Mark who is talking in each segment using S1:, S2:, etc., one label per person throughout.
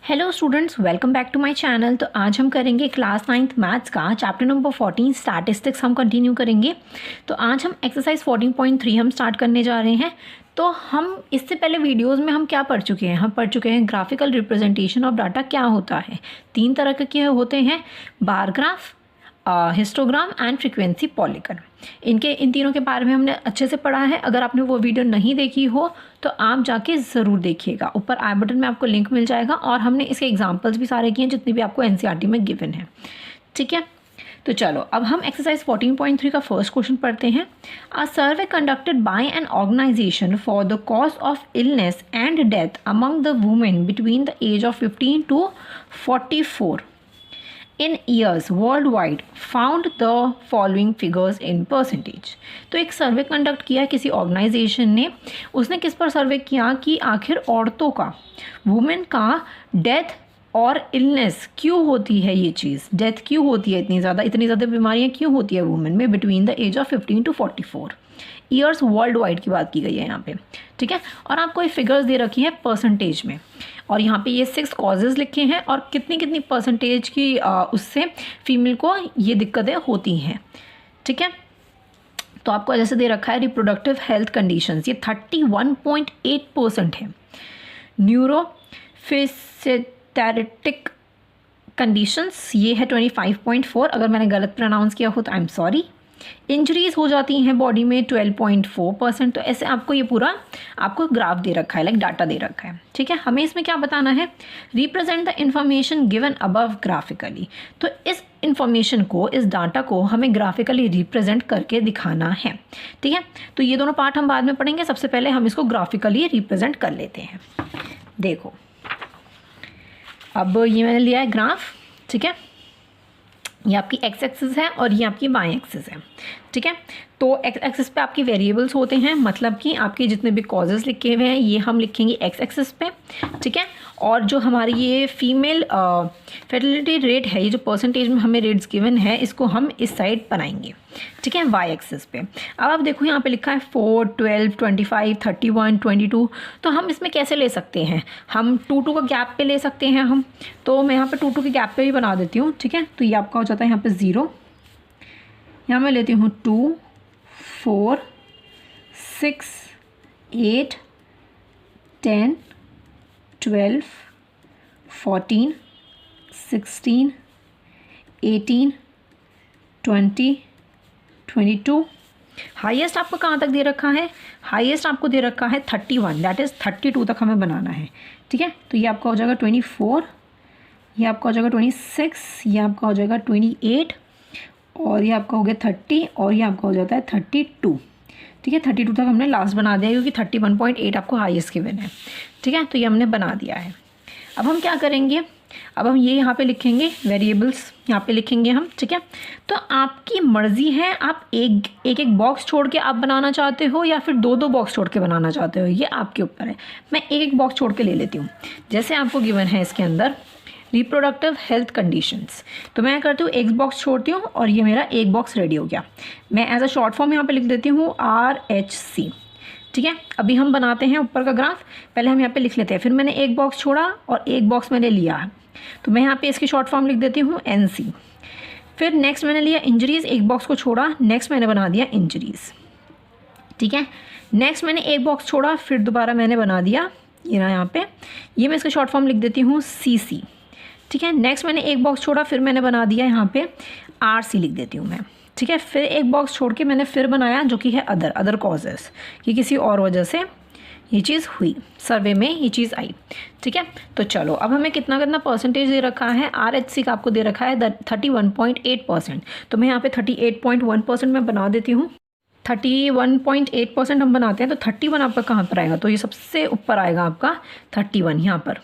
S1: Hello students, welcome back to my channel. तो आज हम करेंगे क्लास 9th मैथ्स का चैप्टर नंबर 14 स्टैटिस्टिक्स हम कंटिन्यू करेंगे। तो आज हम एक्सरसाइज 14.3 हम स्टार्ट करने जा रहे हैं। तो हम इससे पहले वीडियोस में हम क्या पढ़ चुके हैं? हम पढ़ चुके हैं ग्राफिकल रिप्रेजेंटेशन ऑफ डाटा क्या होता है। 3 तरह के होते हैं, bar graph, histogram and frequency polygon. इन तीनों के बारे में हमने अच्छे से पढ़ा है। अगर आपने वो वीडियो नहीं देखी हो तो आप जाके ज़रूर देखिएगा। ऊपर आई बटन में आपको लिंक मिल जाएगा और हमने इसके एग्जांपल्स भी सारे किए हैं जितने भी आपको एनसीईआरटी में गिवन है। ठीक है, तो चलो अब हम एक्सरसाइज 14.3 का फर्स्ट क्वेश्चन पढ़ते हैं। A survey conducted by an organisation for the cause of illness and death among the women between the age of 15 to 44 in years worldwide found the following figures in percentage। तो एक survey conduct किया किसी organisation ने। उसने किस पर सर्वे किया कि आखिर औरतों का, वुमेन का डेथ और इलनेस क्यों होती है, ये चीज़ डेथ क्यों होती है, इतनी ज़्यादा बीमारियाँ क्यों होती है वुमेन में between the age of 15 to 44 years. Worldwide की बात की गई है यहाँ पे। ठीक है, और आपको ये फिगर्स दे रखी है परसेंटेज में, और यहाँ पे ये 6 कॉजेज़ लिखे हैं और कितनी परसेंटेज की उससे फीमेल को ये दिक्कतें होती हैं। ठीक है, तो आपको जैसे दे रखा है रिप्रोडक्टिव हेल्थ कंडीशंस, ये 31.8% है। न्यूरोफिजियोथेरेटिक कंडीशंस ये है 25.4। अगर मैंने गलत प्रोनाउंस किया हो तो आई एम सॉरी। इंजरीज हो जाती हैं बॉडी में 12.4%। तो ऐसे आपको ये पूरा आपको ग्राफ दे रखा है, लाइक डाटा दे रखा है। ठीक है, हमें इसमें क्या बताना है? Represent the information given above graphically. तो इस इंफॉर्मेशन को, इस डाटा को हमें ग्राफिकली रिप्रेजेंट करके दिखाना है। ठीक है, तो ये दोनों पार्ट हम बाद में पढ़ेंगे। सबसे पहले हम इसको ग्राफिकली रिप्रेजेंट कर लेते हैं। देखो, अब ये मैंने लिया है ग्राफ। ठीक है, ये आपकी एक्स एक्सिस है और ये आपकी वाई एक्सिस है। ठीक है, तो एक्स एक्सिस पे आपकी वेरिएबल्स होते हैं, मतलब कि आपके जितने भी कॉजेज़ लिखे हुए हैं ये हम लिखेंगे एक्स एक्सिस पे। ठीक है, और जो हमारी ये फीमेल फर्टिलिटी रेट है, ये जो परसेंटेज में हमें रेट्स गिवन है, इसको हम इस साइड बनाएंगे। ठीक है, वाई एक्सिस पे। अब आप देखो यहाँ पे लिखा है 4, 12, 25, 31, 22। तो हम इसमें कैसे ले सकते हैं? हम 2 का गैप पे ले सकते हैं हम। तो मैं यहाँ पे 2 के गैप पे भी बना देती हूँ। ठीक है, तो ये आपका हो जाता है यहाँ पे 0। यहाँ मैं लेती हूँ 2, 4, 6, 8, 10, 12, 14, 16, 18, 20, 22। हाईएस्ट आपको कहाँ तक दे रखा है? हाईएस्ट आपको दे रखा है 31, दैट इज़ 32 तक हमें बनाना है। ठीक है, तो ये आपका हो जाएगा 24, ये आपका हो जाएगा 26, ये आपका हो जाएगा 28, और ये आपका हो गया 30, और ये आपका हो जाता है 32। ठीक है, 32 तक हमने लास्ट बना दिया क्योंकि 31.8 आपको हाईएस्ट गिवन है। ठीक है, तो ये हमने बना दिया है। अब हम क्या करेंगे? अब हम ये यहाँ पे लिखेंगे वेरिएबल्स, यहाँ पे लिखेंगे हम। ठीक है, तो आपकी मर्ज़ी है, आप एक बॉक्स छोड़ के आप बनाना चाहते हो या फिर 2 बॉक्स छोड़ के बनाना चाहते हो, ये आपके ऊपर है। मैं एक बॉक्स छोड़ के ले लेती हूँ। जैसे आपको गिवन है इसके अंदर रिप्रोडक्टिव हेल्थ कंडीशंस, तो मैं करती हूँ एक बॉक्स छोड़ती हूँ और ये मेरा एक बॉक्स रेडी हो गया। मैं एज अ शॉर्ट फॉर्म यहाँ पे लिख देती हूँ RHC। ठीक है, अभी हम बनाते हैं ऊपर का ग्राफ। पहले हम यहाँ पे लिख लेते हैं, फिर मैंने एक बॉक्स छोड़ा और एक बॉक्स मैंने लिया, तो मैं यहाँ पे इसकी शॉर्ट फॉर्म लिख देती हूँ NC। फिर नेक्स्ट मैंने लिया इंजरीज़, एक बॉक्स को छोड़ा, नेक्स्ट मैंने बना दिया इंजरीज़। ठीक है, नेक्स्ट मैंने एक बॉक्स छोड़ा, फिर दोबारा मैंने बना दिया ये ना यहाँ पे, ये मैं इसका शॉर्ट फॉर्म लिख देती हूँ CC। ठीक है, नेक्स्ट मैंने एक बॉक्स छोड़ा, फिर मैंने बना दिया यहाँ पे RC लिख देती हूँ मैं। ठीक है, फिर एक बॉक्स छोड़ के मैंने फिर बनाया जो कि है अदर कॉजेज़, कि किसी और वजह से ये चीज़ हुई, सर्वे में ये चीज़ आई। ठीक है, तो चलो अब हमें कितना परसेंटेज दे रखा है? RHC का आपको दे रखा है 31.8%। तो मैं यहाँ पे 38.1% में बना देती हूँ। 31.8% हम बनाते हैं, तो 31 आपका कहाँ पर आएगा? तो ये सबसे ऊपर आएगा आपका 31 यहाँ पर।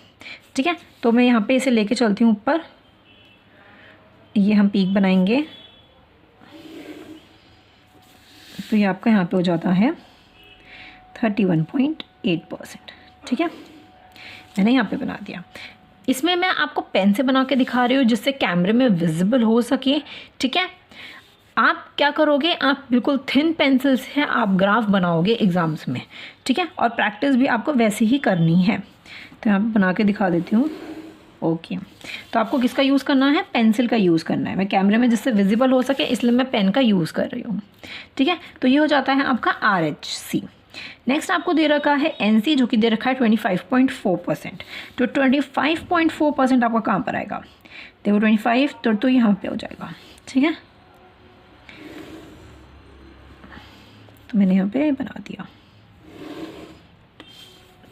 S1: ठीक है, तो मैं यहाँ पे इसे लेके चलती हूँ ऊपर, ये हम पीक बनाएंगे, तो ये आपका यहाँ पे हो जाता है 31.8%। ठीक है, मैंने यहाँ पे बना दिया। इसमें मैं आपको पेन से बना के दिखा रही हूँ जिससे कैमरे में विजिबल हो सके। ठीक है, आप क्या करोगे? आप बिल्कुल थिन पेंसिल से आप ग्राफ बनाओगे एग्ज़ाम्स में। ठीक है, और प्रैक्टिस भी आपको वैसे ही करनी है। तो यहाँ पे बना के दिखा देती हूँ। ओके तो आपको किसका यूज़ करना है, पेंसिल का यूज़ करना है। मैं कैमरे में जिससे विजिबल हो सके इसलिए मैं पेन का यूज़ कर रही हूँ, ठीक है। तो ये हो जाता है आपका RH। नेक्स्ट आपको दे रखा है NC जो कि दे रखा है 25.4%। तो 25.4% आपका कहाँ पर आएगा, देखो 25 तो यहाँ पे हो जाएगा, ठीक है। तो मैंने यहाँ पे बना दिया,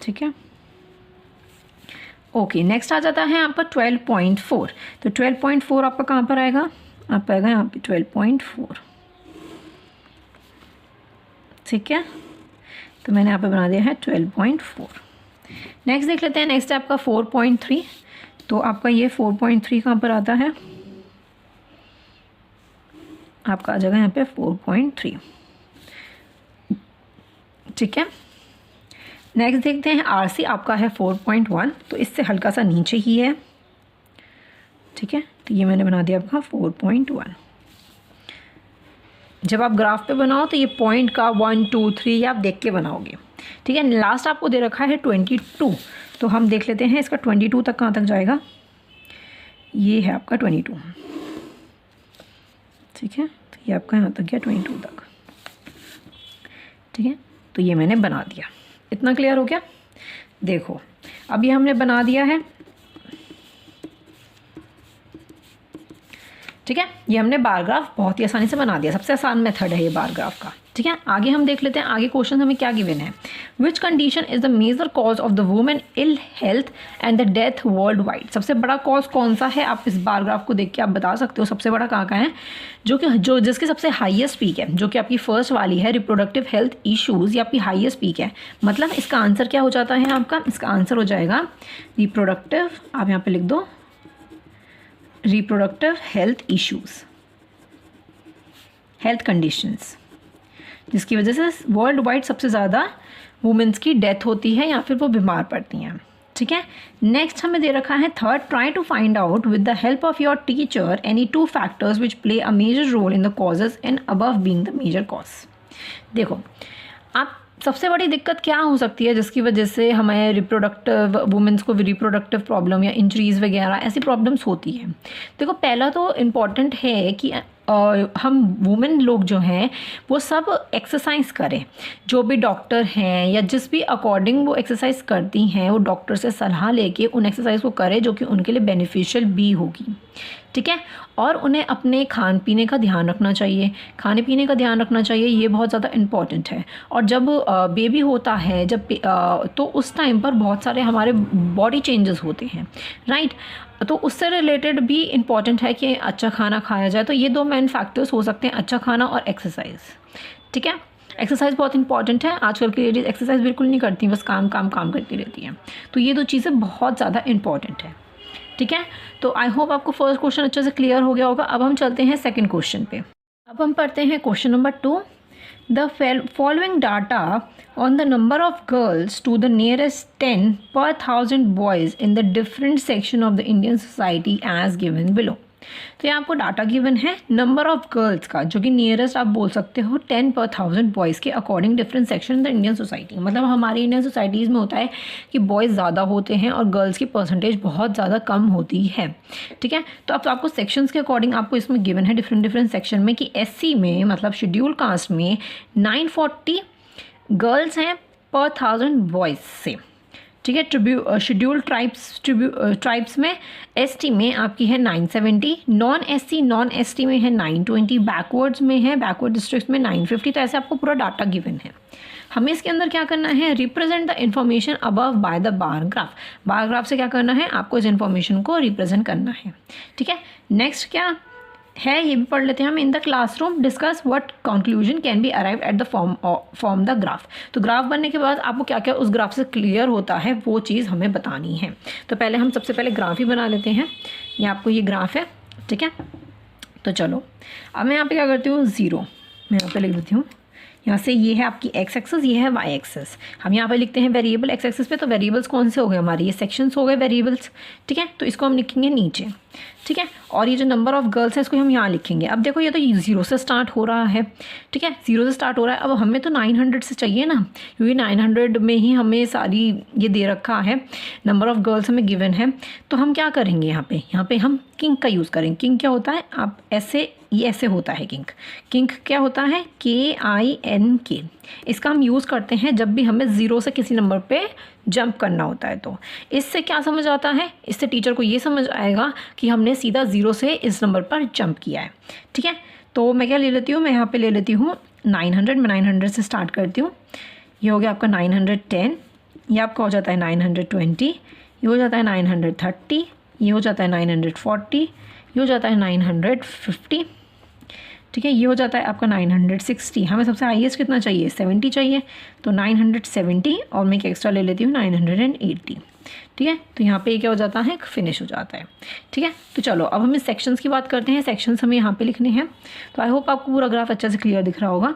S1: ठीक है। ओके नेक्स्ट आ जाता है आपका 12.4। तो 12.4 आपका कहाँ पर आएगा, आप आएगा यहाँ पे 12.4, ठीक है। तो मैंने यहाँ पे बना दिया है 12.4। नेक्स्ट देख लेते हैं, नेक्स्ट है आपका 4.3। तो आपका ये 4.3 कहाँ पर आता है, आपका आ जाएगा यहाँ पे 4.3, ठीक है। नेक्स्ट देखते हैं RC आपका है 4.1, तो इससे हल्का सा नीचे ही है, ठीक है। तो ये मैंने बना दिया आपका 4.1। जब आप ग्राफ पे बनाओ तो ये पॉइंट का 1 2 3 ये आप देख के बनाओगे, ठीक है। लास्ट आपको दे रखा है 22। तो हम देख लेते हैं इसका 22 तक कहाँ तक जाएगा, ये है आपका 22, ठीक है। तो ये आपका यहाँ तक गया 22 तक, ठीक है। तो ये मैंने बना दिया, इतना क्लियर हो गया। देखो अब ये हमने बना दिया है, ठीक है। ये हमने बार ग्राफ बहुत ही आसानी से बना दिया, सबसे आसान मेथड है ये बार ग्राफ का, ठीक है। आगे हम देख लेते हैं, आगे क्वेश्चन हमें क्या गिवन है। Which condition is the major cause of the women ill health and the death worldwide. सबसे बड़ा कॉज कौन सा है, आप इस बार ग्राफ को देख के आप बता सकते हो सबसे बड़ा कहाँ का है, जो जिसकी सबसे हाईएस्ट पीक है, जो कि आपकी फर्स्ट वाली है रिप्रोडक्टिव हेल्थ इश्यूज़, ये आपकी हाईएस्ट पीक है। मतलब इसका आंसर क्या हो जाता है आपका, इसका आंसर हो जाएगा रिप्रोडक्टिव, आप यहाँ पे लिख दो reproductive health issues, health conditions, जिसकी वजह से वर्ल्ड वाइड सबसे ज़्यादा वुमेंस की डेथ होती है या फिर वो बीमार पड़ती हैं, ठीक है। नेक्स्ट हमें दे रखा है third, try to find out with the help of your teacher any 2 factors which play a major role in the causes and above being the major cause. देखो आप सबसे बड़ी दिक्कत क्या हो सकती है जिसकी वजह से हमें रिप्रोडक्टिव वुमेंस को रिप्रोडक्टिव प्रॉब्लम या इंजरीज वगैरह ऐसी प्रॉब्लम्स होती हैं। देखो पहला तो इम्पॉर्टेंट है कि हम वुमेन लोग जो हैं वो सब एक्सरसाइज करें, जो भी डॉक्टर हैं या जिस भी अकॉर्डिंग वो एक्सरसाइज करती हैं वो डॉक्टर से सलाह लेके उन एक्सरसाइज को करें जो कि उनके लिए बेनिफिशियल भी होगी, ठीक है। और उन्हें अपने खान पीने का ध्यान रखना चाहिए, खाने पीने का ध्यान रखना चाहिए, ये बहुत ज़्यादा इम्पॉर्टेंट है। और जब बेबी होता है तो उस टाइम पर बहुत सारे हमारे बॉडी चेंजेस होते हैं, राइट। तो उससे रिलेटेड भी इम्पॉर्टेंट है कि अच्छा खाना खाया जाए। तो ये 2 मेन फैक्टर्स हो सकते हैं, अच्छा खाना और एक्सरसाइज, ठीक है। एक्सरसाइज बहुत इंपॉर्टेंट है, आजकल की लेडीज़ एक्सरसाइज बिल्कुल नहीं करती, बस काम काम काम करती रहती हैं। तो ये 2 चीज़ें बहुत ज़्यादा इंपॉर्टेंट है, ठीक है। तो आई होप आपको फर्स्ट क्वेश्चन अच्छे से क्लियर हो गया होगा। अब हम चलते हैं सेकंड क्वेश्चन पे। अब हम पढ़ते हैं question number 2। The following data on the number of girls to the nearest 10 per 1000 boys in the different section of the Indian society as given below. तो ये आपको डाटा गिवन है नंबर ऑफ गर्ल्स का, जो कि nearest आप बोल सकते हो 10 per 1000 बॉयज़ के according different section in the Indian society. मतलब हमारी इंडियन सोसाइटीज़ में होता है कि बॉयज़ ज़्यादा होते हैं और गर्ल्स की परसेंटेज बहुत ज़्यादा कम होती है, ठीक है। तो अब तो आपको सेक्शंस के अकॉर्डिंग आपको इसमें गिवन है डिफरेंट सेक्शन में कि SC में मतलब शेड्यूल कास्ट में 940 गर्ल्स हैं पर 1000 बॉयज़ से, ठीक है। शेड्यूल ट्राइब्स में ST में आपकी है 970, नॉन ST में है 920, बैकवर्ड्स में है, बैकवर्ड डिस्ट्रिक्ट्स में 950। तो ऐसे आपको पूरा डाटा गिवन है। हमें इसके अंदर क्या करना है, represent the information above by the bar graph. Bar graph से क्या करना है, आपको इस इन्फॉर्मेशन को रिप्रेजेंट करना है, ठीक है। नेक्स्ट क्या है ये भी पढ़ लेते हैं हम। In the classroom discuss what conclusion can be arrive at the form the graph. तो ग्राफ बनने के बाद आपको क्या क्या उस ग्राफ से क्लियर होता है वो चीज़ हमें बतानी है। तो पहले हम सबसे पहले ग्राफ ही बना लेते हैं। ये आपको ये ग्राफ है, ठीक है। तो चलो अब मैं यहाँ पे क्या करती हूँ, 0 मैं यहाँ पे लिख देती हूँ। यहाँ से ये है आपकी x एक्सेस, ये है y एक्सेस। हम यहाँ पे लिखते हैं वेरिएबल x एक्सेस पे। तो वेरिएबल्स कौन से हो गए हमारे, ये सेक्शंस हो गए वेरिएबल्स, ठीक है। तो इसको हम लिखेंगे नीचे। ठीक है। और ये जो नंबर ऑफ़ गर्ल्स है इसको हम यहाँ लिखेंगे। अब देखो ये तो 0 से स्टार्ट हो रहा है, ठीक है, 0 से स्टार्ट हो रहा है। अब हमें तो 900 से चाहिए ना, क्योंकि 900 में ही हमें सारी ये दे रखा है, नंबर ऑफ़ गर्ल्स हमें गिवन है। तो हम क्या करेंगे यहाँ पे हम किंक का यूज़ करेंगे। किंक क्या होता है, आप ऐसे, ये ऐसे होता है किंक। किंक क्या होता है, KINK। इसका हम यूज़ करते हैं जब भी हमें 0 से किसी नंबर पे जंप करना होता है। तो इससे क्या समझ आता है, इससे टीचर को ये समझ आएगा कि हमने सीधा 0 से इस नंबर पर जंप किया है, ठीक है। तो मैं क्या ले लेती हूँ, मैं यहाँ पे ले लेती हूँ 900। मैं 900 से स्टार्ट करती हूँ। ये हो गया आपका 910, ये आपका हो जाता है 920, ये हो जाता है 930, ये हो जाता है 940, ये हो जाता है 950, ठीक है। ये हो जाता है आपका 960। हमें सबसे हाईएस्ट कितना चाहिए, 70 चाहिए, तो 970 और मैं एक एक्स्ट्रा ले लेती हूँ 980, ठीक है। तो यहाँ पे क्या हो जाता है, फिनिश हो जाता है, ठीक है। तो चलो अब हम इस सेक्शंस की बात करते हैं। सेक्शंस हमें यहाँ पे लिखने हैं। तो आई होप आपको पूरा ग्राफ अच्छे से क्लियर दिख रहा होगा।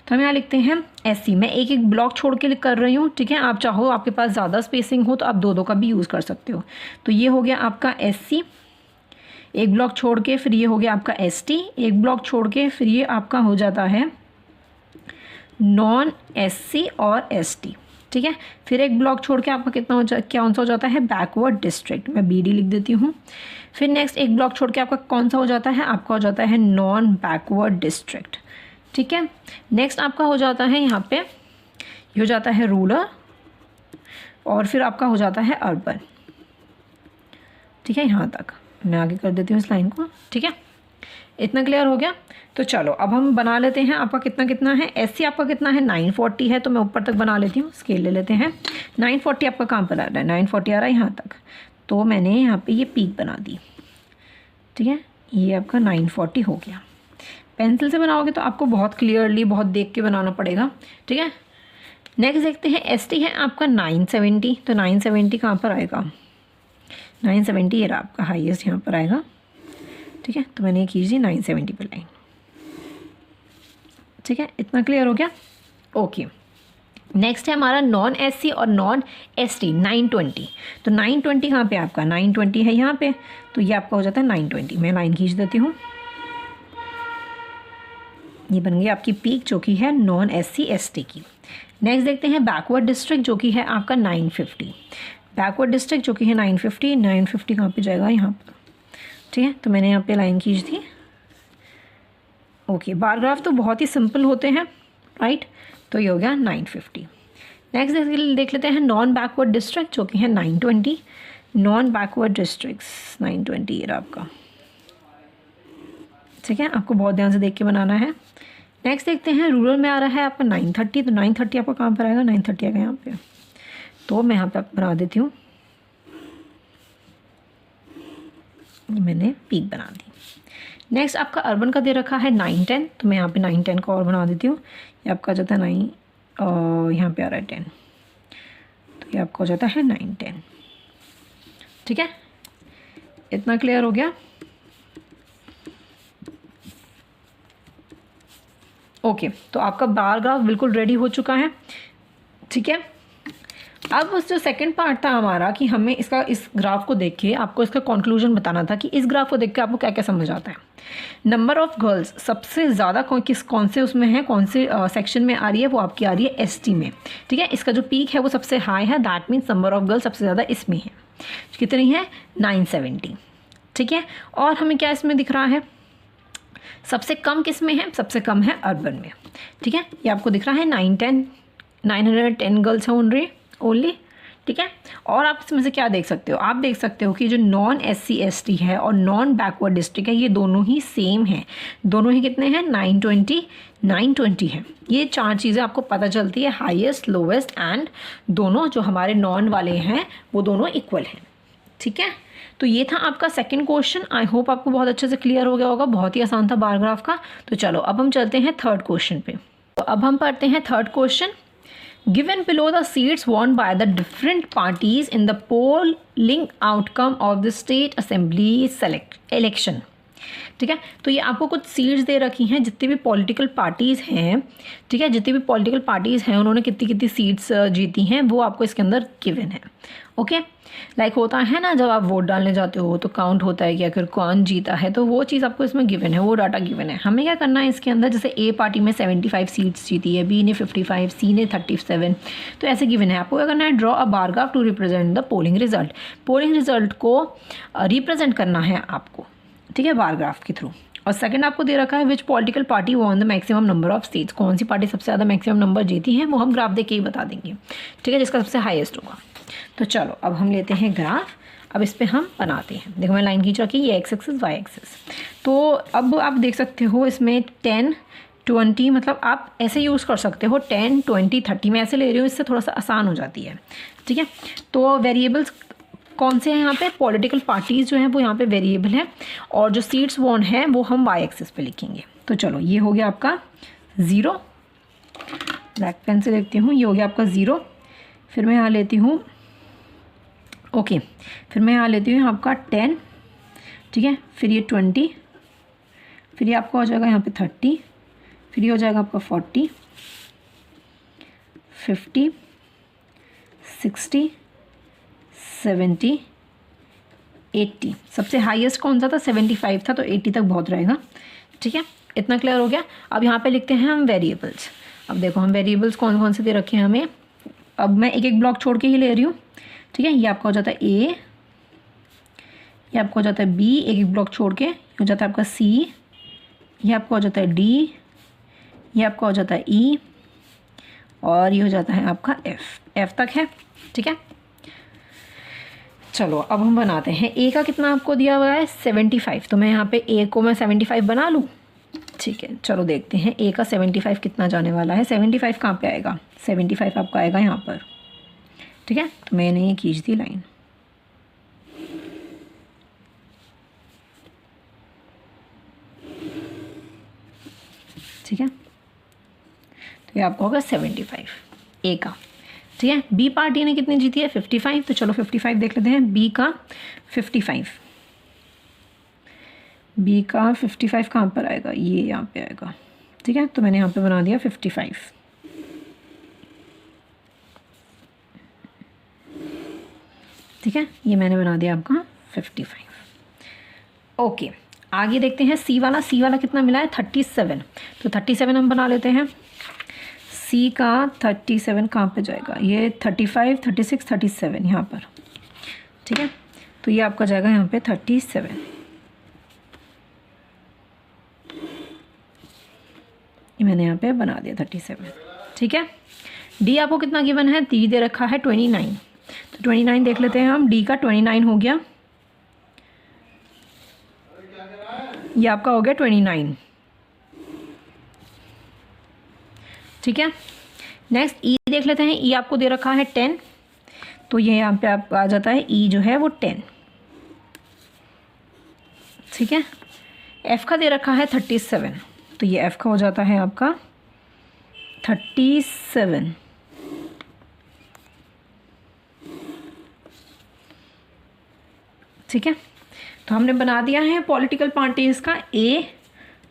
S1: तो हम यहाँ लिखते हैं SC। मैं एक एक ब्लॉक छोड़ के कर रही हूँ, ठीक है। आप चाहो, आपके पास ज़्यादा स्पेसिंग हो तो आप दो का भी यूज़ कर सकते हो। तो ये हो गया आपका SC, एक ब्लॉक छोड़ के, फिर ये हो गया आपका ST, एक ब्लॉक छोड़ के, फिर ये आपका हो जाता है नॉन SC और ST, ठीक है। फिर एक ब्लॉक छोड़ के आपका कितना कौन सा हो जाता है, बैकवर्ड डिस्ट्रिक्ट। मैं BD लिख देती हूँ। फिर नेक्स्ट एक ब्लॉक छोड़ के आपका कौन सा हो जाता है, आपका हो जाता है नॉन बैकवर्ड डिस्ट्रिक्ट, ठीक है। नेक्स्ट आपका हो जाता है यहाँ पे, ये हो जाता है रूरल, और फिर आपका हो जाता है अर्बन, ठीक है। यहाँ तक मैं आगे कर देती हूँ इस लाइन को, ठीक है। इतना क्लियर हो गया। तो चलो अब हम बना लेते हैं। आपका कितना है, SC आपका कितना है, 940 है, तो मैं ऊपर तक बना लेती हूँ। स्केल ले लेते हैं। 940 आपका कहाँ पर आ रहा है, 940 आ रहा है यहाँ तक। तो मैंने यहाँ पे ये पीक बना दी, ठीक है। ये आपका 940 हो गया। पेंसिल से बनाओगे तो आपको बहुत क्लियरली, बहुत देख के बनाना पड़ेगा, ठीक है। नेक्स्ट देखते हैं, ST है आपका 970। तो 970 कहाँ पर आएगा, 970 ये रहा आपका हाईएस्ट, यहाँ पर आएगा, ठीक है। तो मैंने ये खींच दी 970 पर लाइन, ठीक है। इतना क्लियर हो गया, ओके। नेक्स्ट है हमारा नॉन SC और नॉन ST 920। तो 920 कहाँ पे आपका, 920 है यहाँ पे, तो ये आपका हो जाता है 920। मैं लाइन खींच देती हूँ। ये बन गई आपकी पीक, जो कि है नॉन SC ST की। नेक्स्ट देखते हैं बैकवर्ड डिस्ट्रिक्ट, जो कि है आपका 950। बैकवर्ड डिस्ट्रिक्ट जो कि है 950। 950 कहाँ पे जाएगा, यहाँ पर, ठीक है। तो मैंने यहाँ पे लाइन खींच दी, ओके। बार ग्राफ तो बहुत ही सिंपल होते हैं, राइट। तो ये हो गया 950। नेक्स्ट देख लेते हैं नॉन बैकवर्ड डिस्ट्रिक्ट, जो कि है 920। नॉन बैकवर्ड डिस्ट्रिक्ट्स 920 ये रहा आपका, ठीक है। आपको बहुत ध्यान से देख के बनाना है। नेक्स्ट देखते हैं रूरल में आ रहा है आपका 930। तो 930 आपका कहाँ पर आएगा, 930 आएगा यहाँ पे। तो मैं यहाँ पे बना देती हूँ, मैंने पीक बना दी। नेक्स्ट आपका अर्बन का दे रखा है 910। तो मैं यहाँ पे 910 का और बना देती हूँ। ये आपका जाता है 9, यहाँ पे आ रहा है 10, तो ये आपका हो जाता है 910, ठीक है। इतना क्लियर हो गया, ओके। तो आपका बार ग्राफ बिल्कुल रेडी हो चुका है, ठीक है। अब उस जो सेकंड पार्ट था हमारा कि हमें इसका, इस ग्राफ को देख के आपको इसका कंक्लूजन बताना था कि इस ग्राफ को देख के आपको क्या क्या समझ आता है। नंबर ऑफ़ गर्ल्स सबसे ज़्यादा कौन से उसमें है, कौन से सेक्शन में आ रही है, वो आपकी आ रही है ST में, ठीक है। इसका जो पीक है वो सबसे हाई है, that means number of girls सबसे ज़्यादा इसमें है। कितनी है, 970, ठीक है। और हमें क्या इसमें दिख रहा है, सबसे कम किस में है, सबसे कम है अर्बन में, ठीक है। ये आपको दिख रहा है 910 गर्ल्स हैं ओनली, ठीक है। और आप इसमें से क्या देख सकते हो, आप देख सकते हो कि जो नॉन SC ST है और नॉन बैकवर्ड डिस्ट्रिक्ट है, ये दोनों ही सेम हैं। दोनों ही कितने हैं, 920 है। ये चार चीज़ें आपको पता चलती है, हाईएस्ट, लोवेस्ट एंड दोनों जो हमारे नॉन वाले हैं वो दोनों इक्वल हैं, ठीक है। तो ये था आपका सेकंड क्वेश्चन। आई होप आपको बहुत अच्छे से क्लियर हो गया होगा, बहुत ही आसान था बार ग्राफ का। तो चलो अब हम चलते हैं थर्ड क्वेश्चन पे। तो अब हम पढ़ते हैं third question. Given below the seats won by the different parties in the polling outcome of the state assembly election. ठीक है। तो ये आपको कुछ सीट्स दे रखी हैं, जितनी भी पॉलिटिकल पार्टीज़ हैं, ठीक है, जितनी भी पॉलिटिकल पार्टीज़ हैं उन्होंने कितनी कितनी सीट्स जीती हैं वो आपको इसके अंदर गिवन है। ओके, लाइक होता है ना जब आप वोट डालने जाते हो तो काउंट होता है कि अगर कौन जीता है, तो वो चीज़ आपको इसमें गिवन है, वो डाटा गिवन है। हमें क्या करना है इसके अंदर, जैसे ए पार्टी में 75 सीट्स जीती है, बी ने 55, सी ने 37, तो ऐसे गिवन है। आपको क्या करना है, draw a bar graph to represent the polling result. Polling result को रिप्रेजेंट करना है आपको, ठीक है, बार ग्राफ के थ्रू। और सेकंड आपको दे रखा है which political party won the maximum number of seats, कौन सी पार्टी सबसे ज़्यादा मैक्सिमम नंबर जीती है, वो हम ग्राफ देख के ही बता देंगे, ठीक है, जिसका सबसे हाईएस्ट होगा। तो चलो अब हम लेते हैं ग्राफ, अब इस पर हम बनाते हैं। देखो मैं लाइन खींच रखी, ये एक्स एक्सिस वाई एक्सिस। तो अब आप देख सकते हो इसमें 10 20, मतलब आप ऐसे यूज़ कर सकते हो 10 20 30, मैं ऐसे ले रही हूँ, इससे थोड़ा सा आसान हो जाती है, ठीक है। तो वेरिएबल्स कौन से हैं यहाँ पे, पॉलिटिकल पार्टीज़ जो हैं वो यहाँ पे वेरिएबल है, और जो सीट्स वॉन है वो हम वाई एक्सिस पे लिखेंगे। तो चलो ये हो गया आपका 0, ब्लैक पेन से लिखती हूँ, ये हो गया आपका 0। फिर मैं यहाँ लेती हूँ, ओके, फिर मैं यहाँ लेती हूँ आपका 10, ठीक है, फिर ये 20, फिर ये आपका हो जाएगा यहाँ पे 30, फिर ये हो जाएगा आपका 40, 50, 60, 70, 80। सबसे हाईएस्ट कौन सा था, 75 था, तो 80 तक बहुत रहेगा, ठीक है। इतना क्लियर हो गया। अब यहाँ पे लिखते हैं हम वेरिएबल्स। अब देखो हम वेरिएबल्स कौन कौन से दे रखे हैं हमें, अब मैं एक एक ब्लॉक छोड़ के ही ले रही हूँ, ठीक है। ये आपका हो जाता है ए, ये आपका हो जाता है बी, एक एक ब्लॉक छोड़ के, ये हो जाता है आपका सी, ये आपका हो जाता है डी, ये आपका हो जाता है ई, और ये हो जाता है आपका एफ तक है, ठीक है। चलो अब हम बनाते हैं। ए का कितना आपको दिया हुआ है 75, तो मैं यहाँ पे ए को मैं 75 बना लूँ, ठीक है। चलो देखते हैं ए का 75 कितना जाने वाला है। 75 कहाँ पे आएगा, 75 आपका आएगा यहाँ पर, ठीक है। तो मैंने ये खींच दी लाइन, ठीक है। तो ये आपको होगा 75 ए का, ठीक है। बी पार्टी ने कितनी जीती है 55, तो चलो 55 देख लेते हैं। बी का 55, बी का 55 कहाँ पर आएगा, ये यहाँ पे आएगा, ठीक है। तो मैंने यहाँ पे बना दिया 55, ठीक है, ये मैंने बना दिया आपका 55। ओके, आगे देखते हैं सी वाला। सी वाला कितना मिला है 37, तो 37 हम बना लेते हैं। सी का 37 कहाँ पे जाएगा, ये 35 36 37 यहाँ पर, ठीक है। तो ये आपका जाएगा यहाँ पे 37, ये मैंने यहाँ पे बना दिया 37, ठीक है। डी आपको कितना गिवन है, डी दे रखा है 29, तो 29 देख लेते हैं हम। डी का 29 हो गया, ये आपका हो गया 29, ठीक है। नेक्स्ट ई देख लेते हैं। ई आपको दे रखा है 10, तो ये यहाँ पे आप आ जाता है ई जो है वो 10, ठीक है। एफ का दे रखा है 37, तो ये एफ का हो जाता है आपका 37, ठीक है। तो हमने बना दिया है पॉलिटिकल पार्टीज़ का A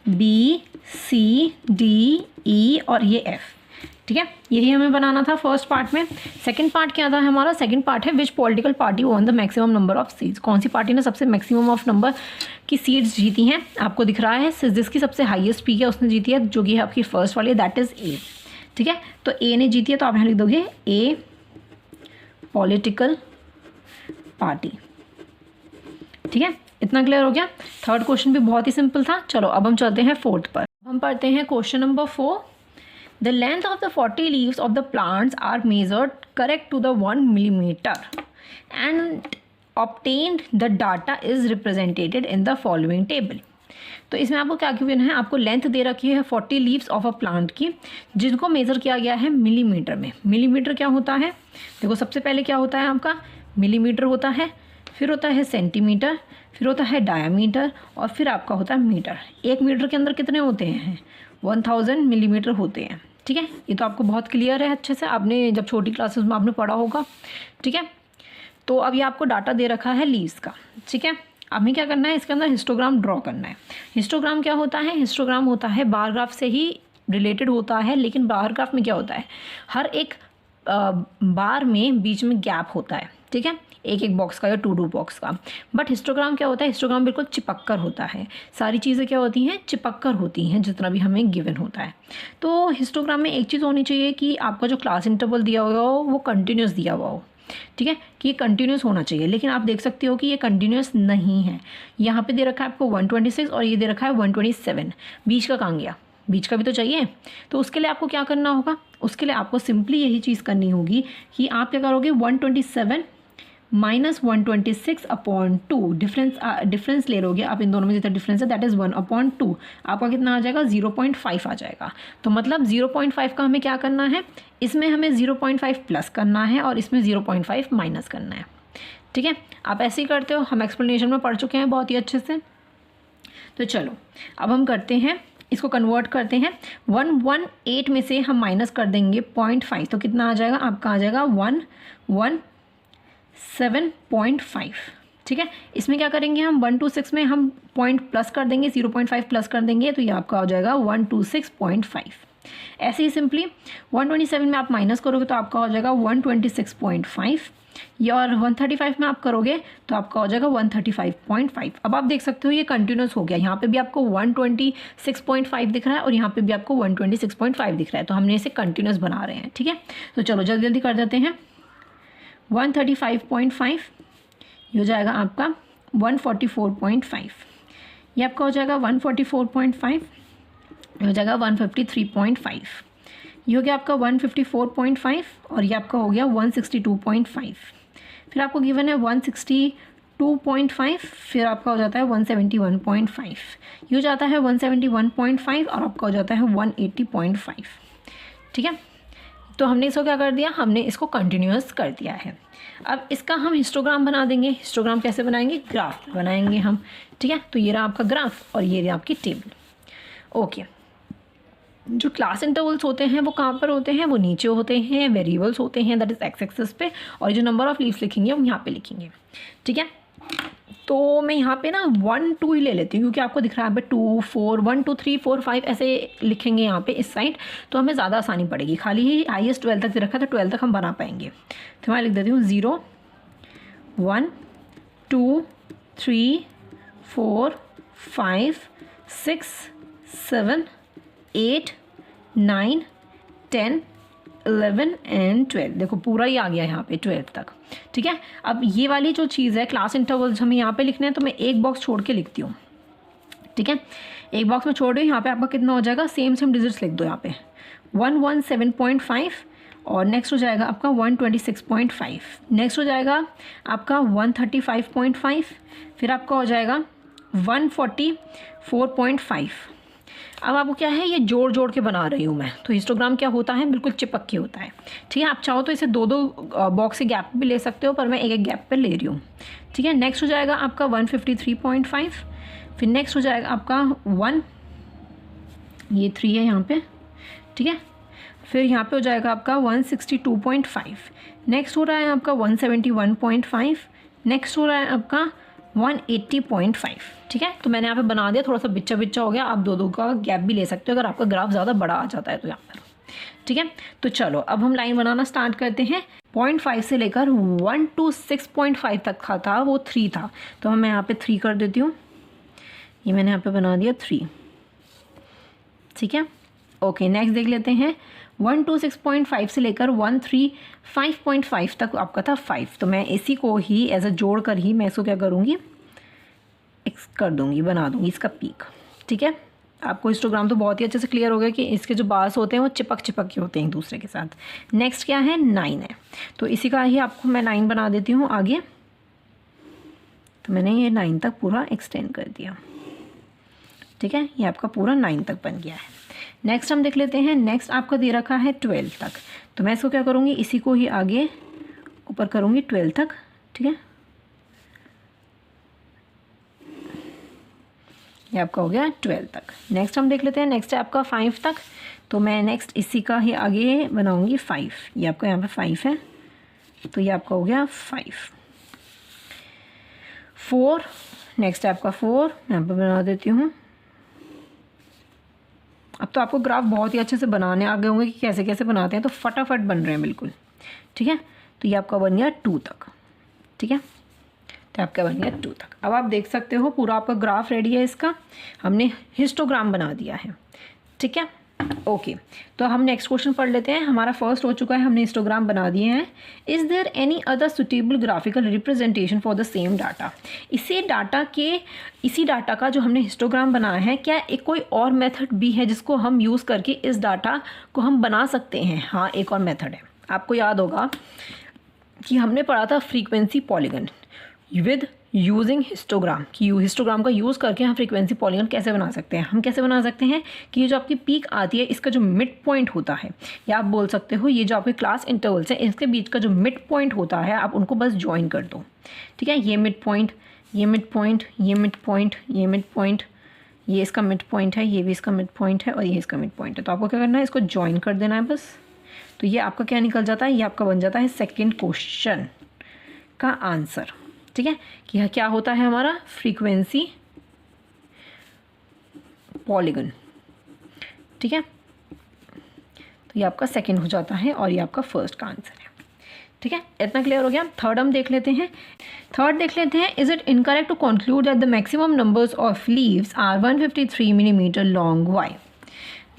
S1: B C D E और ये एफ, ठीक है। यही हमें बनाना था फर्स्ट पार्ट में। सेकंड पार्ट क्या था हमारा, सेकंड पार्ट है which political party won the maximum number of seats, कौन सी पार्टी ने सबसे मैक्सिमम ऑफ नंबर की सीट्स जीती हैं। आपको दिख रहा है जिसकी सबसे हाईएस्ट पी है उसने जीती है, जो कि है आपकी फर्स्ट वाली, दैट इज़ ए, ठीक है। तो ए ने जीती है, तो आप यहाँ लिख दोगे ए पॉलिटिकल पार्टी, ठीक है। इतना क्लियर हो गया। थर्ड क्वेश्चन भी बहुत ही सिंपल था। चलो अब हम चलते हैं फोर्थ पर। हम पढ़ते हैं question number 4। The length of the 40 leaves of the plants are measured correct to the 1 millimetre and obtained the data is represented in the following table. तो इसमें आपको क्या गिवन है, आपको लेंथ दे रखी है 40 लीव्स ऑफ अ प्लांट की, जिनको मेज़र किया गया है मिलीमीटर में। मिलीमीटर क्या होता है, देखो सबसे पहले क्या होता है आपका मिलीमीटर होता है, फिर होता है सेंटीमीटर, फिर होता है डायामीटर, और फिर आपका होता है मीटर। एक मीटर के अंदर कितने होते हैं 1000 मिलीमीटर होते हैं, ठीक है। ये तो आपको बहुत क्लियर है अच्छे से, आपने जब छोटी क्लासेस में आपने पढ़ा होगा, ठीक है। तो अब ये आपको डाटा दे रखा है लीव्स का, ठीक है। हमें क्या करना है, इसके अंदर हिस्टोग्राम ड्रॉ करना है। हिस्टोग्राम क्या होता है, हिस्टोग्राम होता है बार ग्राफ से ही रिलेटेड होता है, लेकिन बार ग्राफ में क्या होता है, हर एक बार में बीच में गैप होता है, ठीक है, एक एक बॉक्स का या 2 बॉक्स का। बट हिस्टोग्राम क्या होता है, हिस्टोग्राम बिल्कुल चिपक होता है, सारी चीज़ें क्या होती हैं, चिपक होती हैं, जितना भी हमें गिवन होता है। तो हिस्टोग्राम में एक चीज़ होनी चाहिए कि आपका जो क्लास इंटरवल दिया हुआ हो वो कंटिन्यूस दिया हुआ हो, ठीक है, कि ये कंटिन्यूस होना चाहिए। लेकिन आप देख सकते हो कि ये कंटिन्यूस नहीं है। यहाँ पे दे रखा है आपको 126 और ये दे रखा है 127, बीच का कहाँ गया, बीच का भी तो चाहिए। तो उसके लिए आपको क्या करना होगा, उसके लिए आपको सिंपली यही चीज़ करनी होगी कि आप क्या करोगे, 127 माइनस 126/2, डिफरेंस ले लोगे आप, इन दोनों में जितना डिफरेंस है दैट इज़ 1/2, आपका कितना आ जाएगा, 0.5 आ जाएगा। तो मतलब 0.5 का हमें क्या करना है, इसमें हमें 0.5 प्लस करना है और इसमें 0.5 माइनस करना है, ठीक है। आप ऐसे ही करते हो, हम एक्सप्लेनेशन में पढ़ चुके हैं बहुत ही अच्छे से। तो चलो अब हम करते हैं, इसको कन्वर्ट करते हैं। 118 में से हम माइनस कर देंगे 0.5, तो कितना आ जाएगा, आपका आ जाएगा 117.5, ठीक है। इसमें क्या करेंगे हम, 126 में हम पॉइंट प्लस कर देंगे, 0.5 प्लस कर देंगे, तो ये आपका हो जाएगा 126.5। ऐसे ही सिंपली 127 में आप माइनस करोगे तो आपका हो जाएगा 126.5, या और 135 में आप करोगे तो आपका हो जाएगा 135.5। अब आप देख सकते हो ये कंटिन्यूस हो गया, यहाँ पे भी आपको 126.5 दिख रहा है और यहाँ पे भी आपको 126.5 दिख रहा है, तो हमने इसे कंटिन्यूस बना रहे हैं, ठीक है। तो चलो जल्दी जल्दी कर देते हैं। 135.5 ये हो जाएगा आपका 144.5, ये आपका हो जाएगा 144.5, ये हो जाएगा 153.5, ये हो गया आपका 154.5 और ये आपका हो गया 162.5। फिर आपको गिवन है 162.5, फिर आपका हो जाता है 171.5, ये हो जाता है 171.5 और आपका हो जाता है 180.5, ठीक है। तो हमने इसको क्या कर दिया, हमने इसको कंटिन्यूअस कर दिया है। अब इसका हम हिस्टोग्राम बना देंगे। हिस्टोग्राम कैसे बनाएंगे, ग्राफ बनाएंगे हम, ठीक है। तो ये रहा आपका ग्राफ और ये रहा आपकी टेबल, ओके। जो क्लास इंटरवल्स होते हैं वो कहाँ पर होते हैं, वो नीचे होते हैं, वेरिएबल्स होते हैं, दैट इज एक्स एक्सिस पे, और जो नंबर ऑफ लीव्स लिखेंगे हम यहाँ पे लिखेंगे, ठीक है। तो मैं यहाँ पे ना 1 2 ही ले लेती हूँ क्योंकि आपको दिख रहा है यहाँ पे 2 4 1 2 3 4 5 ऐसे लिखेंगे यहाँ पे इस साइड, तो हमें ज़्यादा आसानी पड़ेगी। खाली ही हाईएस्ट 12 तक रखा, तो 12 तक हम बना पाएंगे। तो मैं लिख देती हूँ 0 1 2 3 4 5 6 7 8 9 10 11 एंड 12, देखो पूरा ही आ गया यहाँ पे 12 तक, ठीक है। अब ये वाली जो चीज़ है क्लास इंटरवल्स हमें यहाँ पे लिखने हैं, तो मैं एक बॉक्स छोड़ के लिखती हूँ, ठीक है। एक बॉक्स में छोड़ रही हूँ, यहाँ पे आपका कितना हो जाएगा, सेम डिजिट्स लिख दो यहाँ पे 117.5 और नेक्स्ट हो जाएगा आपका 126.5, नेक्स्ट हो जाएगा आपका 135.5, फिर आपका हो जाएगा 144.5। अब आपको क्या है, ये जोड़ जोड़ के बना रही हूँ मैं, तो हिस्टोग्राम क्या होता है, बिल्कुल चिपक के होता है, ठीक है। आप चाहो तो इसे 2 बॉक्स के गैप भी ले सकते हो, पर मैं एक एक गैप पे ले रही हूँ, ठीक है। नेक्स्ट हो जाएगा आपका 153.5, फिर नेक्स्ट हो जाएगा आपका 1, ये 3 है यहाँ पे, ठीक है। फिर यहाँ पे हो जाएगा आपका 162.5, नेक्स्ट हो रहा है आपका 171.5, नेक्स्ट हो रहा है आपका 180.5, ठीक है। तो मैंने यहाँ पे बना दिया, थोड़ा सा बिच्चा बिच्चा हो गया, आप 2 का गैप भी ले सकते हो अगर आपका ग्राफ ज़्यादा बड़ा आ जाता है तो यहाँ पर, ठीक है। तो चलो अब हम लाइन बनाना स्टार्ट करते हैं। 0.5 से लेकर 1 to 6.5 तक का था, वो 3 था, तो मैं यहाँ पे 3 कर देती हूँ, ये मैंने यहाँ पे बना दिया 3, ठीक है। ओके, नेक्स्ट देख लेते हैं। 1 to 6.5 से लेकर 135.5 तक आपका था 5, तो मैं इसी को ही एज अ जोड़ कर ही मैं इसको क्या करूँगी, कर दूँगी, बना दूँगी इसका पीक, ठीक है। आपको हिस्टोग्राम तो बहुत ही अच्छे से क्लियर हो गया कि इसके जो बार्स होते हैं वो चिपक चिपक के होते हैं एक दूसरे के साथ। नेक्स्ट क्या है, 9 है, तो इसी का ही आपको मैं 9 बना देती हूँ आगे। तो मैंने ये 9 तक पूरा एक्सटेंड कर दिया, ठीक है, ये आपका पूरा 9 तक बन गया है। नेक्स्ट हम देख लेते हैं, नेक्स्ट आपका दे रखा है 12 तक, तो मैं इसको क्या करूँगी, इसी को ही आगे ऊपर करूँगी 12 तक, ठीक है। ये आपका हो गया 12 तक। नेक्स्ट हम देख लेते हैं, नेक्स्ट है आपका 5 तक, तो मैं नेक्स्ट इसी का ही आगे बनाऊँगी 5, ये आपका यहाँ पे 5 है, तो ये आपका हो गया 5 4, नेक्स्ट है आपका 4, यहाँ पर बना देती हूँ। अब तो आपको ग्राफ बहुत ही अच्छे से बनाने आ गए होंगे कि कैसे कैसे बनाते हैं, तो फटाफट बन रहे हैं बिल्कुल। ठीक है, तो ये आपका बन गया 2 तक। ठीक है, तो आपका बन गया 2 तक। अब आप देख सकते हो पूरा आपका ग्राफ रेडी है इसका, हमने हिस्टोग्राम बना दिया है। ठीक है, ओके, तो हम नेक्स्ट क्वेश्चन पढ़ लेते हैं। हमारा फर्स्ट हो चुका है, हमने हिस्टोग्राम बना दिए हैं। Is there any other suitable graphical representation for the same data? इसी डाटा का जो हमने हिस्टोग्राम बनाया है, क्या एक कोई और मेथड भी है जिसको हम यूज़ करके इस डाटा को हम बना सकते हैं? हाँ, एक और मेथड है। आपको याद होगा कि हमने पढ़ा था frequency polygon with using histogram, कि हिस्टोग्राम का यूज़ करके हम फ्रीक्वेंसी पॉलीगन कैसे बना सकते हैं। हम कैसे बना सकते हैं कि ये जो आपकी पीक आती है, इसका जो मिड पॉइंट होता है, या आप बोल सकते हो ये जो आपके क्लास इंटरवल्स हैं, इसके बीच का जो मिड पॉइंट होता है, आप उनको बस ज्वाइन कर दो। ठीक है, ये मिड पॉइंट, ये मिड पॉइंट, ये मिड पॉइंट, ये मिड पॉइंट, ये इसका मिड पॉइंट है, ये भी इसका मिड पॉइंट है, और ये इसका मिड पॉइंट है। तो आपको क्या करना है, इसको ज्वाइन कर देना है बस। तो ये आपका क्या निकल जाता है, ये आपका बन जाता है सेकेंड क्वेश्चन का आंसर। ठीक है, कि यह क्या होता है हमारा फ्रीक्वेंसी पॉलीगन। ठीक है, तो ये आपका सेकंड हो जाता है और ये आपका फर्स्ट का आंसर है। ठीक है, इतना क्लियर हो गया। थर्ड हम देख लेते हैं। थर्ड देख लेते हैं, is it incorrect to conclude that the maximum numbers of leaves are 153 millimetre long? Why?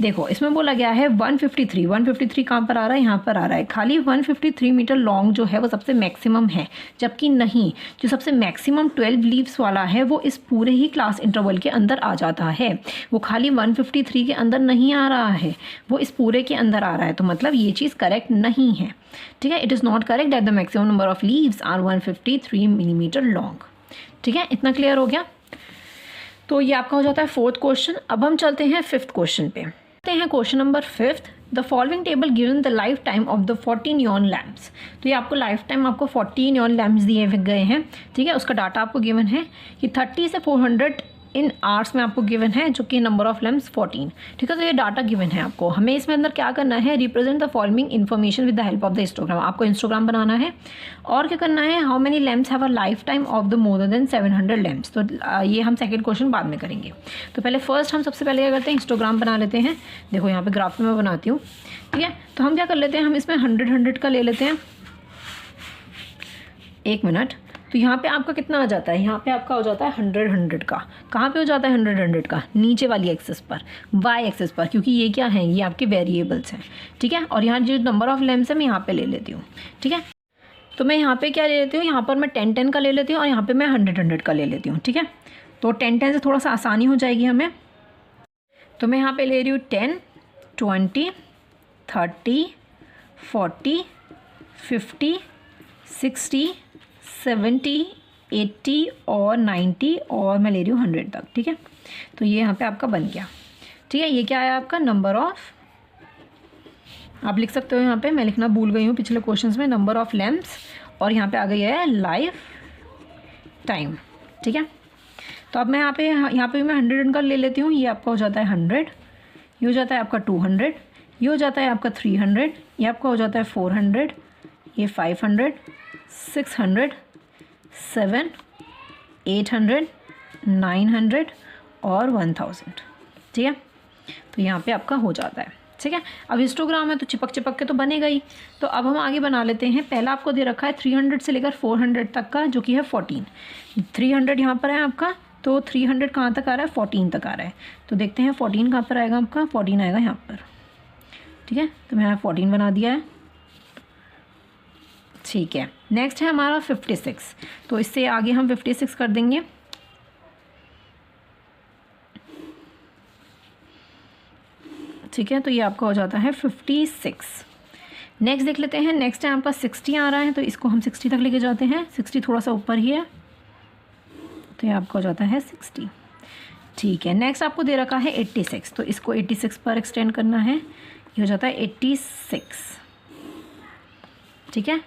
S1: देखो, इसमें बोला गया है 153 कहाँ पर आ रहा है, यहाँ पर आ रहा है। खाली 153 मीटर लॉन्ग जो है वो सबसे मैक्सिमम है, जबकि नहीं, जो सबसे मैक्सिमम 12 लीव्स वाला है वो इस पूरे ही क्लास इंटरवल के अंदर आ जाता है। वो खाली 153 के अंदर नहीं आ रहा है, वो इस पूरे के अंदर आ रहा है। तो मतलब ये चीज़ करेक्ट नहीं है। ठीक है, it is not correct that the maximum number of leaves are 153 millimetre long. ठीक है, इतना क्लियर हो गया। तो ये आपका हो जाता है फोर्थ क्वेश्चन। अब हम चलते हैं फिफ्थ क्वेश्चन पे। हैं question number 5, the following table given the life time of the 40 neon lamps. तो ये आपको लाइफ टाइम आपको 40 नियॉन लैम्प्स दिए गए हैं। ठीक है, उसका डाटा आपको गिवन है कि 30 से 400 इन आवर्स में आपको गिवन है, जो कि नंबर ऑफ लैम्प्स 14। ठीक है, तो ये डाटा गिवन है आपको। हमें इसमें अंदर क्या करना है, represent the following information with the help of the histogram. आपको हिस्टोग्राम बनाना है और क्या करना है, how many lamps have a life time of the more than 700 lamps. तो ये हम सेकंड क्वेश्चन बाद में करेंगे। तो पहले फर्स्ट हम सबसे पहले क्या करते हैं, हिस्टोग्राम बना लेते हैं। देखो यहाँ पे ग्राफ में मैं बनाती हूँ। ठीक है, तो हम क्या कर लेते हैं, हम इसमें 100 का ले लेते हैं। 1 मिनट। तो यहाँ पे आपका कितना आ जाता है, यहाँ पे आपका हो जाता है 100 का। कहाँ पे हो जाता है 100 का, नीचे वाली एक्सिस पर, वाई एक्सिस पर, क्योंकि ये क्या है, ये आपके वेरिएबल्स हैं। ठीक है, और यहाँ जो नंबर ऑफ लैम्प्स है मैं यहाँ पे ले लेती हूँ। ठीक है, तो मैं यहाँ पे क्या ले लेती हूँ, यहाँ पर मैं 10 का ले लेती हूँ और यहाँ पर मैं 100 का ले लेती हूँ। ठीक है, तो 10 से थोड़ा सा आसानी हो जाएगी हमें। तो मैं यहाँ पर ले रही हूँ 10, 20, 30, 40, 50, 60, 70, 80 और 90 और मैं ले रही हूँ 100 तक। ठीक है, तो ये यहाँ पे आपका बन गया। ठीक है, ये क्या है आपका नंबर ऑफ, आप लिख सकते हो यहाँ पे, मैं लिखना भूल गई हूँ पिछले क्वेश्चंस में, नंबर ऑफ लैम्प्स, और यहाँ पे आ गई है लाइफ टाइम। ठीक है, तो अब मैं यहाँ पे मैं 100 का ले लेती हूँ। ये आपका हो जाता है 100, ये हो जाता है आपका 200, ये हो जाता है आपका 300, ये आपका हो जाता है 400, ये 500, 600, 700, 800, 900 और 1000। ठीक है, तो यहाँ पे आपका हो जाता है। ठीक है, अब हिस्टोग्राम है तो चिपक के तो बनेगा ही। तो अब हम आगे बना लेते हैं। पहला आपको दे रखा है 300 से लेकर 400 तक का, जो कि है 14। 300 यहाँ पर है आपका, तो 300 कहाँ तक आ रहा है, 14 तक आ रहा है। तो देखते हैं 14 कहाँ पर आएगा आपका, 14 आएगा यहाँ पर। ठीक है, तो मैंने 14 बना दिया है। ठीक है, नेक्स्ट है हमारा 56। तो इससे आगे हम 56 कर देंगे। ठीक है, तो ये आपका हो जाता है 56। नेक्स्ट देख लेते हैं। नेक्स्ट है आपका 60 आ रहा है, तो इसको हम 60 तक लेके जाते हैं। 60 थोड़ा सा ऊपर ही है, तो ये आपका हो जाता है 60। ठीक है, नेक्स्ट आपको दे रखा है 86, तो इसको 86 पर एक्सटेंड करना है। ये हो जाता है 86। ठीक है,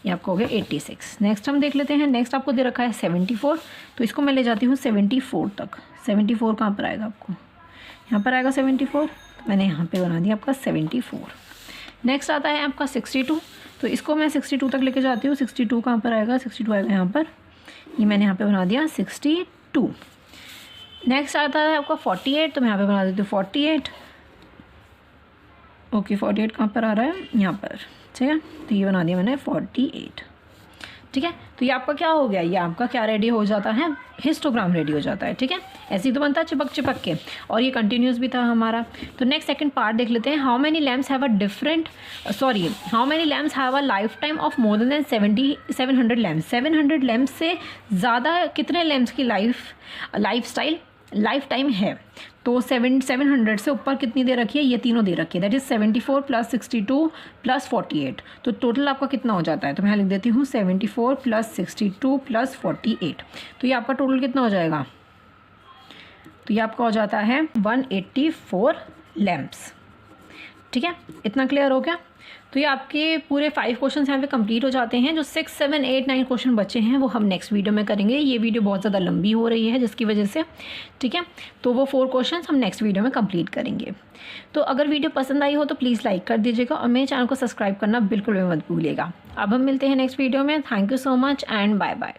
S1: ये आपको हो गया 86। नेक्स्ट हम देख लेते हैं। नेक्स्ट आपको दे रखा है 74, तो इसको मैं ले जाती हूँ 74 तक। 74 कहाँ पर आएगा आपको, यहाँ पर आएगा 74, तो मैंने यहाँ पे बना दिया आपका 74। नेक्स्ट आता है आपका 62, तो इसको मैं 62 तक लेके जाती हूँ। 62 कहाँ पर आएगा, 62 आएगा यहाँ पर। ये मैंने यहाँ पे बना दिया 62। नेक्स्ट आता है आपका 48, तो मैं यहाँ पे बना देती हूँ 48। ओके 48 कहाँ पर आ रहा है, यहाँ पर, ठीक है। तो ये बना दिया मैंने 48, ठीक है। तो ये आपका क्या हो गया, ये आपका क्या रेडी हो जाता है, हिस्टोग्राम रेडी हो जाता है, ठीक है। ऐसे ही तो बनता है चिपक चिपक के, और ये कंटिन्यूस भी था हमारा। तो नेक्स्ट सेकंड पार्ट देख लेते हैं। How many lamps have a life time of more than 700 lamps. 700 lamps से ज़्यादा कितने लैम्प्स की लाइफ टाइम है। तो 700 से ऊपर कितनी दे रखी है, ये तीनों दे रखी है, दैट इज़ 74 + 62 + 48। तो टोटल आपका कितना हो जाता है, तो मैं लिख देती हूँ 74 + 62 + 48। तो ये आपका टोटल कितना हो जाएगा, तो ये आपका हो जाता है 184 लैम्प्स, ठीक है। इतना क्लियर हो गया। तो ये आपके पूरे 5 क्वेश्चन यहाँ पे कंप्लीट हो जाते हैं। जो 6, 7, 8, 9 क्वेश्चन बचे हैं वो हम नेक्स्ट वीडियो में करेंगे। ये वीडियो बहुत ज़्यादा लंबी हो रही है जिसकी वजह से, ठीक है। तो वो 4 क्वेश्चन हम नेक्स्ट वीडियो में कंप्लीट करेंगे। तो अगर वीडियो पसंद आई हो तो प्लीज़ लाइक कर दीजिएगा और मेरे चैनल को सब्सक्राइब करना बिल्कुल भी मत भूलिएगा। अब हम मिलते हैं नेक्स्ट वीडियो में। Thank you so much and bye bye.